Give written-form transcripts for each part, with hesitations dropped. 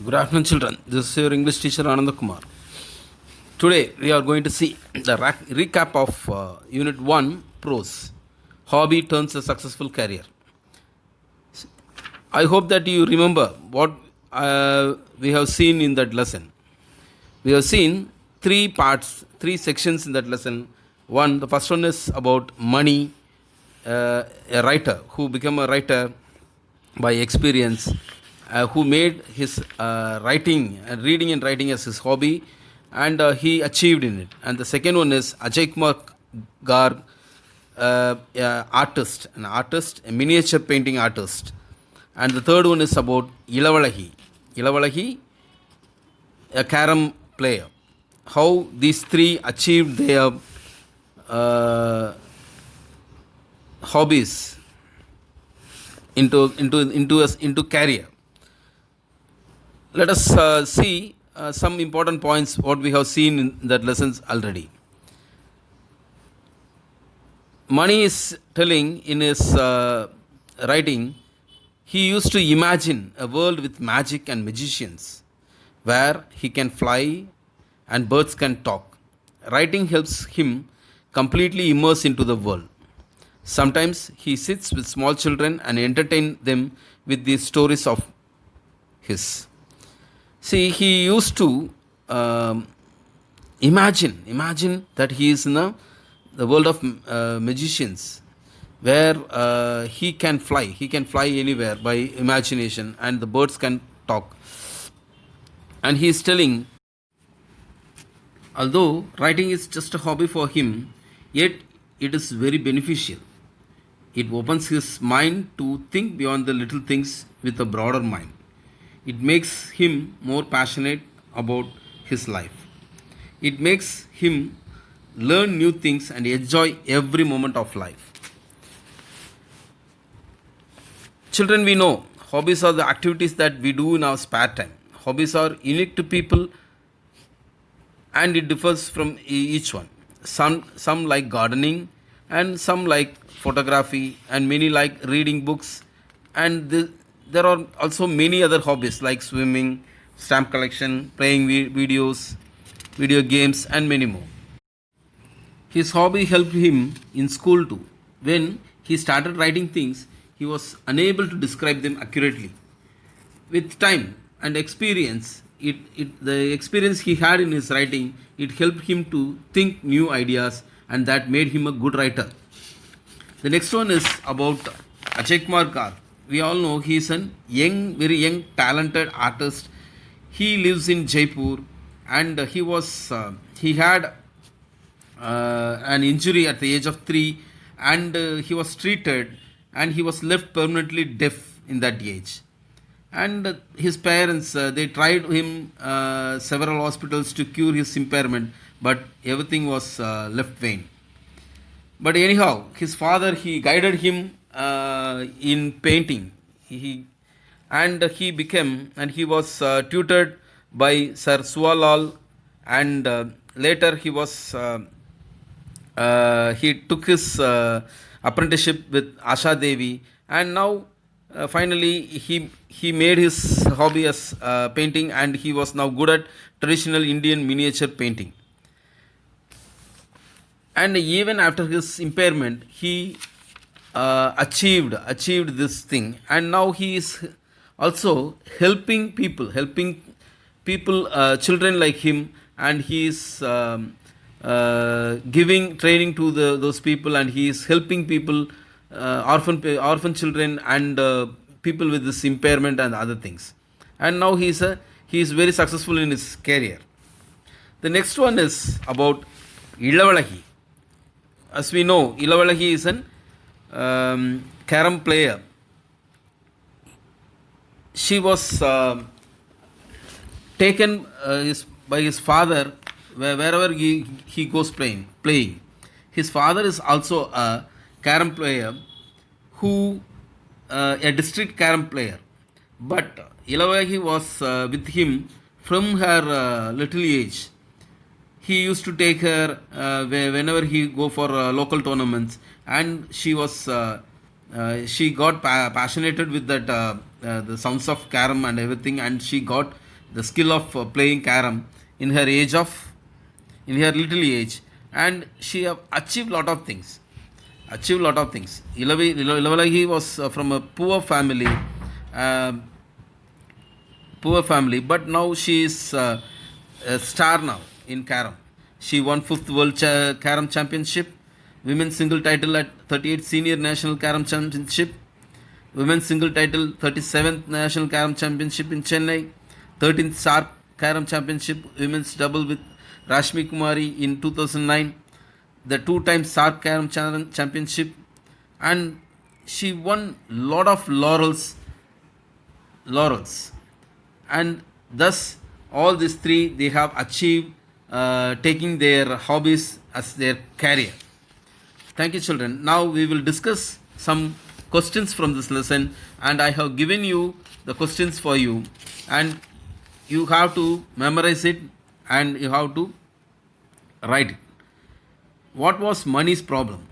Good afternoon, children. This is your English teacher Ananda Kumar. Today we are going to see the recap of Unit 1 Prose. Hobby turns a successful career. I hope that you remember what we have seen in that lesson. We have seen three parts, three sections in that lesson. The first one is about money, a writer who became a writer by experience, who made his writing and reading and writing as his hobby, and he achieved in it. And the second one is Ajay Kumar Garg, an artist, a miniature painting artist. And the third one is about Ilavalahi, a carom player. How these three achieved their hobbies into career. Let us see some important points what we have seen in that lessons already. Mani is telling in his writing, he used to imagine a world with magic and magicians, where he can fly and birds can talk. Writing helps him completely immerse into the world. Sometimes he sits with small children and entertain them with these stories of his. See, he used to imagine that he is in the world of magicians, where he can fly. He can fly anywhere by imagination, and the birds can talk. And he is telling, although writing is just a hobby for him, yet it is very beneficial. It opens his mind to think beyond the little things with a broader mind. It makes him more passionate about his life. It makes him learn new things and enjoy every moment of life. Children, we know hobbies are the activities that we do in our spare time. Hobbies are unique to people and it differs from each one. Some like gardening, and some like photography, and many like reading books, and there are also many other hobbies like swimming, stamp collection, playing video games, and many more. His hobby helped him in school too. When he started writing things, he was unable to describe them accurately. With time and experience, the experience he had in his writing, it helped him to think new ideas, and that made him a good writer. The next one is about Ajay Kumar Garg. We all know he is a very young, talented artist. He lives in Jaipur, and he had an injury at the age of 3, and he was treated, and he was left permanently deaf in that age. And his parents, they tried him several hospitals to cure his impairment, but everything was left vain. But anyhow, his father, he guided him in painting. He was tutored by Sir Sualal, and later he took his apprenticeship with Asha Devi, and now finally he made his hobby as painting, and he was now good at traditional Indian miniature painting. And even after his impairment, he achieved this thing, and now he is also helping people, children like him, and he is giving training to those people, and he is helping people, orphan children, and people with this impairment and other things. And now he is very successful in his career. The next one is about Ilavalahi. As we know, Ilavalahi is an carom player. She was taken by his father wherever he goes playing. His father is also a carom player, a district carom player. But Ilavalahi was with him from her little age. He used to take her whenever he go for local tournaments, and she got passionated with that the sounds of carom and everything, and she got the skill of playing carom in her age of in her little age, and she have achieved lot of things. Achieved lot of things. Ilavalahi was from a uh, poor family, but now she is a star now in carom. She won fifth world carom championship, women's single title at 38th senior national carom championship, women's single title 37th national carom championship in Chennai, 13th Sark carom championship women's double with Rashmi Kumari in 2009, the two-time Sark carom championship, and she won lot of laurels, and thus all these three they have achieved, taking their hobbies as their career. Thank you, children. Now we will discuss some questions from this lesson, and I have given you the questions for you, and you have to memorize it and you have to write it. What was Mani's problem?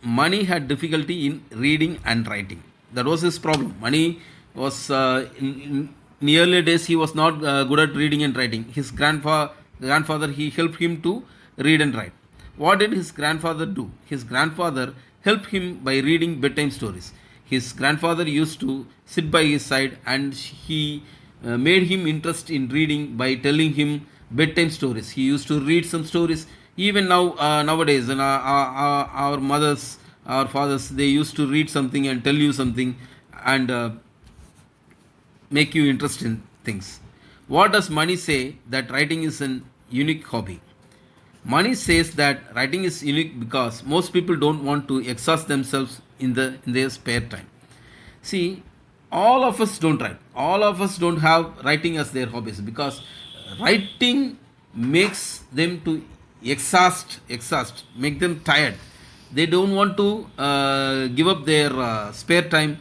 Mani had difficulty in reading and writing. That was his problem. Mani was in early days he was not good at reading and writing. His grandfather he helped him to read and write. What did his grandfather do? His grandfather helped him by reading bedtime stories. His grandfather used to sit by his side, and he made him interest in reading by telling him bedtime stories. He used to read some stories. Even now, nowadays, and our mothers, our fathers, they used to read something and tell you something, and make you interested in things. What does Mani say that writing is an unique hobby? Mani says that writing is unique because most people don't want to exhaust themselves in their spare time. See, all of us don't write. All of us don't have writing as their hobbies, because writing makes them to exhaust, make them tired. They don't want to give up their spare time,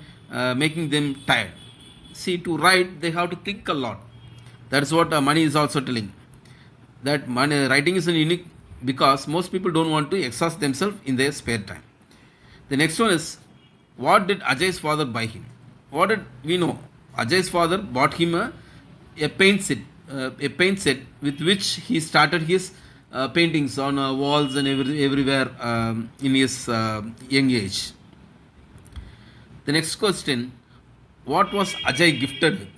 making them tired. See, to write, they have to think a lot. That's what Mani is also telling. That writing is unique because most people don't want to exhaust themselves in their spare time. The next one is, what did Ajay's father buy him? What did we know? Ajay's father bought him a paint set with which he started his paintings on walls and everywhere in his young age. The next question, what was Ajay gifted with?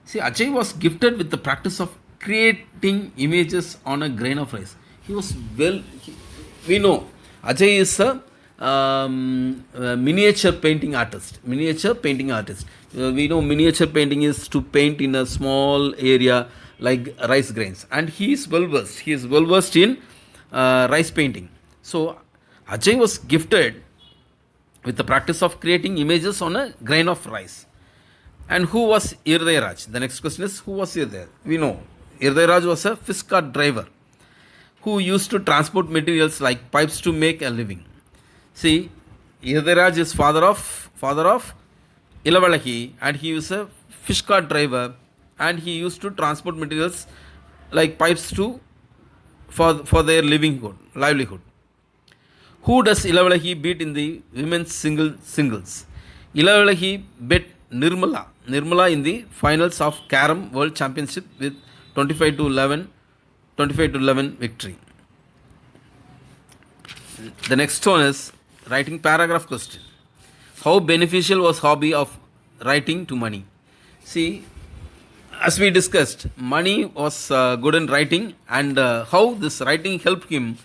See, Ajay was gifted with the practice of creating images on a grain of rice. He was we know Ajay is a miniature painting artist. We know miniature painting is to paint in a small area like rice grains, and he is well versed. He is well versed in rice painting. So Ajay was gifted with the practice of creating images on a grain of rice. And who was Irdayaraj? The next question is, who was Irdayaraj? We know Irdayaraj was a fish cart driver who used to transport materials like pipes to make a living. See, Irdayaraj is father of Ilavalahi, and he was a fish cart driver, and he used to transport materials like pipes to for their livelihood. Who does Ilavalahi beat in the women's singles? Ilavalahi beat Nirmala in the finals of Carom World Championship with 25-11 victory. The next one is writing paragraph question. How beneficial was hobby of writing to Mani? See, as we discussed, Mani was good in writing, and how this writing helped him.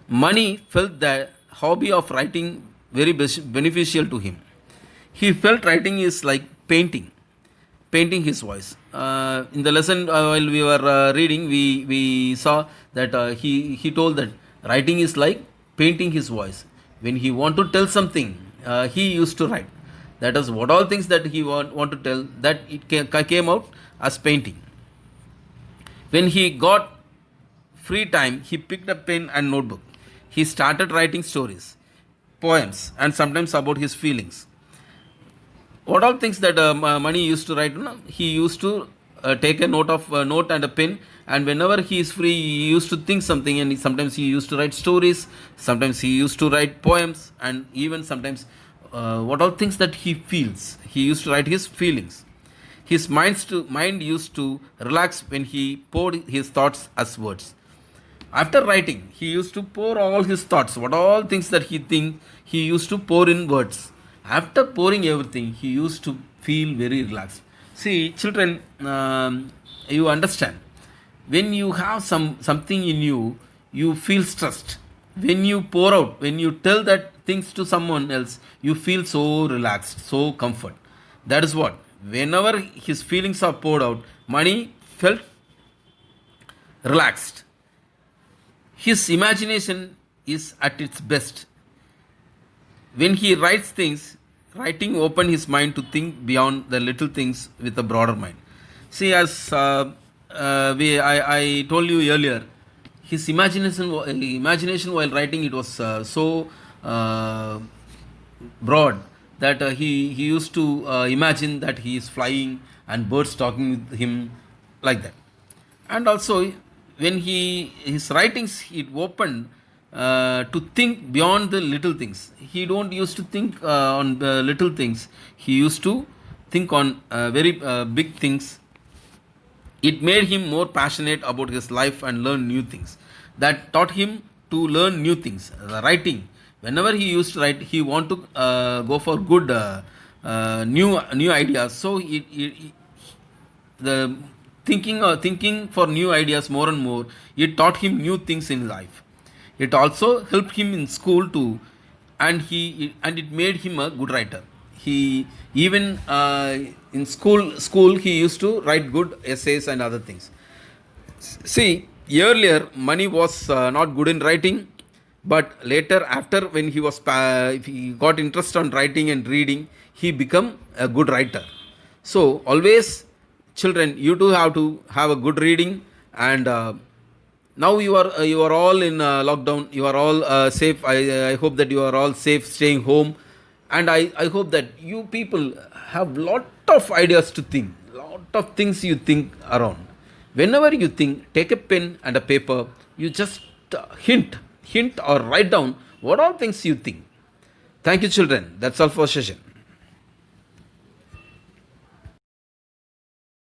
Mani felt the hobby of writing very beneficial to him. He felt writing is like painting his voice. In the lesson while we were reading, we saw that he told that writing is like painting his voice. When he want to tell something, he used to write. That is what all things that he want to tell, that it came out as painting. When he got free time, he picked up pen and notebook. He started writing stories, poems, and sometimes about his feelings. What all things that Mani used to write? He used to take a note and a pen, and whenever he is free, he used to think something, and sometimes he used to write stories, sometimes he used to write poems, and even sometimes what all things that he feels. He used to write his feelings. His mind used to relax when he poured his thoughts as words. After writing, he used to pour all his thoughts, what all things that he think, he used to pour in words. After pouring everything, he used to feel very relaxed. See, children, you understand. When you have something in you, you feel stressed. When you pour out, when you tell that things to someone else, you feel so relaxed, so comfort. That is what. Whenever his feelings are poured out, Mani felt relaxed. His imagination is at its best. When he writes things, writing open his mind to think beyond the little things with a broader mind. See, as I told you earlier, his imagination while writing it was so uh, broad that he used to imagine that he is flying and birds talking with him like that. And also when his writings it opened to think beyond the little things. He don't used to think on the little things. He used to think on very big things. It made him more passionate about his life and learn new things. That taught him to learn new things. The writing, whenever he used to write, he want to go for good new ideas. So the thinking for new ideas more and more, it taught him new things in life. It also helped him in school too, and it made him a good writer. He even in school he used to write good essays and other things. See, earlier Mani was not good in writing, but later after when he got interest on writing and reading, he become a good writer. So always, children, you too have to have a good reading. And now you are all in lockdown. You are all safe. I hope that you are all safe, staying home, and I hope that you people have lot of ideas to think, lot of things you think around. Whenever you think, take a pen and a paper. You just hint or write down what all things you think. Thank you, children. That's all for session.